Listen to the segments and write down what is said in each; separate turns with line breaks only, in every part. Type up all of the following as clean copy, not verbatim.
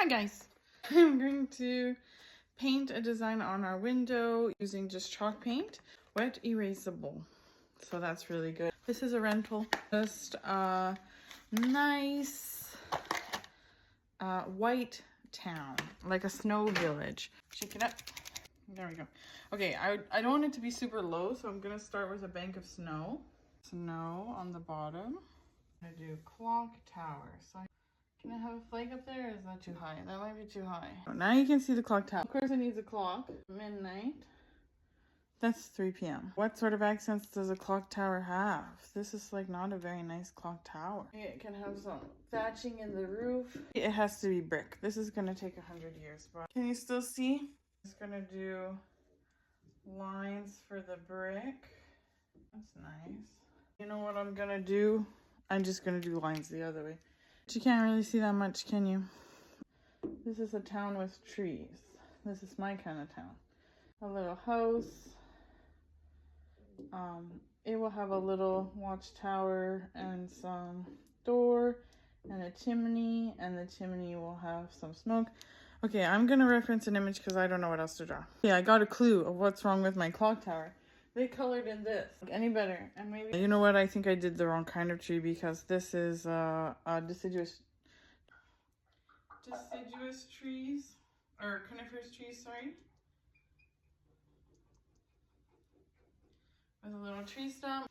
Hi guys! I'm going to paint a design on our window using just chalk paint, wet erasable. So that's really good. This is a rental, just a nice white town, like a snow village. Shake it up. There we go. Okay, I don't want it to be super low, so I'm gonna start with a bank of snow. Snow on the bottom. I do clock tower. So can I have a flag up there, or is that too high? That might be too high. Now you can see the clock tower. Of course it needs a clock. Midnight. That's 3 p.m. What sort of accents does a clock tower have? This is like not a very nice clock tower. It can have some thatching in the roof. It has to be brick. This is gonna take 100 years, but can you still see? Just gonna do lines for the brick. That's nice. You know what I'm gonna do? I'm just gonna do lines the other way. But you can't really see that much, can you? This is a town with trees. This is my kind of town. A little house. It will have a little watchtower and some door and a chimney, and the chimney will have some smoke. Okay, I'm gonna reference an image because I don't know what else to draw. Yeah, I got a clue of what's wrong with my clock tower. They colored in this. Any better? And maybe, you know what, I think I did the wrong kind of tree because this is a deciduous trees, or coniferous trees, sorry. With a little tree stump.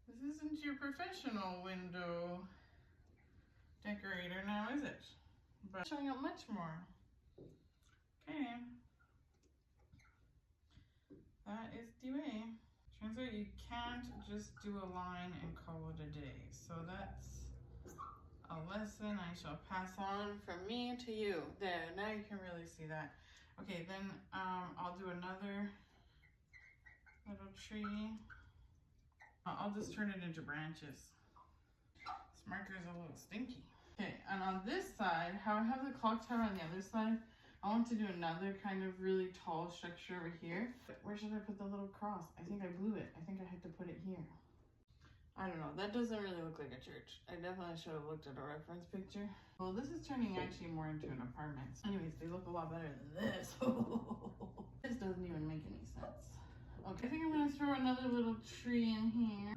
This isn't your professional window decorator now, is it? But showing up much more. Okay. That is the way. Turns out you can't just do a line and call it a day. So that's a lesson I shall pass on from me to you. There, now you can really see that. Okay, then I'll do another little tree. I'll just turn it into branches. This marker is a little stinky. Okay, and on this side, how I have the clock tower on the other side, I want to do another kind of really tall structure over here. But where should I put the little cross? I think I blew it. I think I had to put it here. I don't know. That doesn't really look like a church. I definitely should have looked at a reference picture. Well, this is turning actually more into an apartment. Anyways, they look a lot better than this. This doesn't even make any sense. Okay, I think I'm going to throw another little tree in here.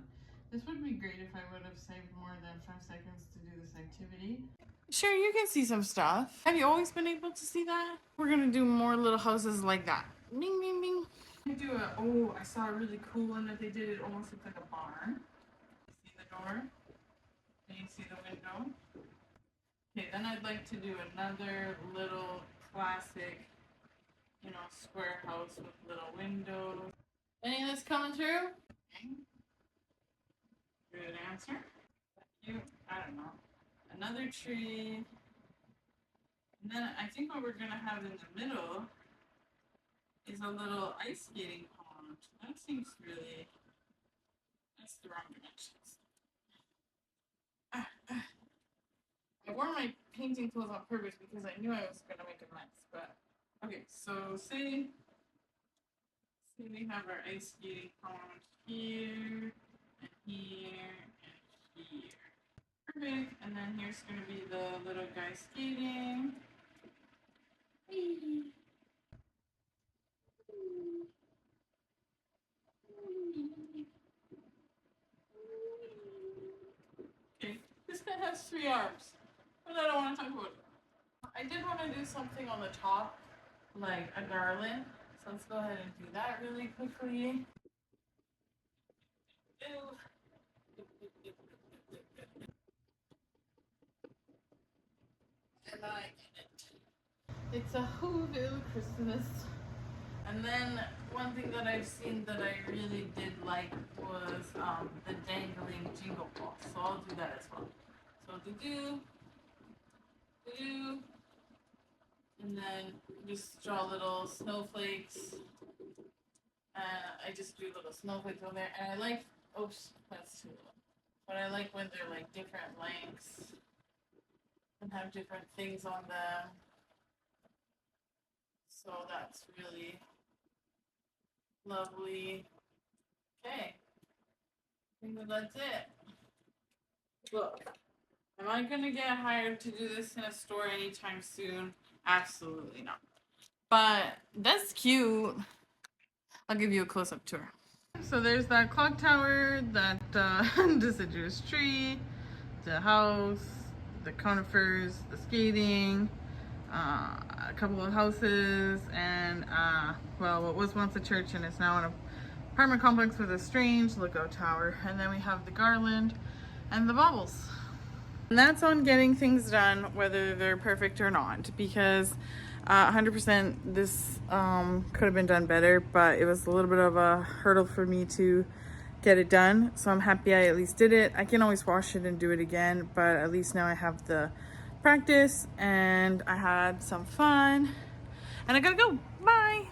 This would be great if I would have saved more than 5 seconds to do this activity. Sure, you can see some stuff. Have you always been able to see that? We're gonna do more little houses like that. Bing, bing, bing. Do a, oh, I saw a really cool one that they did. It almost looked like a barn. You see the door? Can you see the window? Okay, then I'd like to do another little classic, you know, square house with little windows. Any of this coming through? Okay. Good answer. Thank you. I don't know. Another tree. And then I think what we're gonna have in the middle is a little ice skating pond. That seems really, that's the wrong dimensions. I wore my painting tools on purpose because I knew I was gonna make a mess, but okay, so say we have our ice skating pond here and here and here. Perfect. And then here's gonna be the little guy skating. Okay, this guy has 3 arms, but I don't want to talk about it. I did want to do something on the top, like a garland, so let's go ahead and do that really quickly. And I did it. It's a Whoville Christmas. And then one thing that I've seen that I really did like was the dangling jingle balls. So I'll do that as well. So do, and then just draw little snowflakes. I just do little snowflakes on there. And I like, oops, that's too little. But I like when they're like different lengths and have different things on them. So that's really lovely. Okay, I think that's it. Look, Am I gonna get hired to do this in a store anytime soon? Absolutely not. But that's cute. I'll give you a close-up tour. So there's that clock tower, that deciduous tree, the house, the conifers, the skating, a couple of houses, and well, what was once a church and is now an apartment complex with a strange lookout tower. And then we have the garland and the baubles. And that's on getting things done, whether they're perfect or not, because 100% this could have been done better, but it was a little bit of a hurdle for me to get it done. So I'm happy I at least did it. I can always wash it and do it again, but at least now I have the practice and I had some fun. And I gotta go. Bye.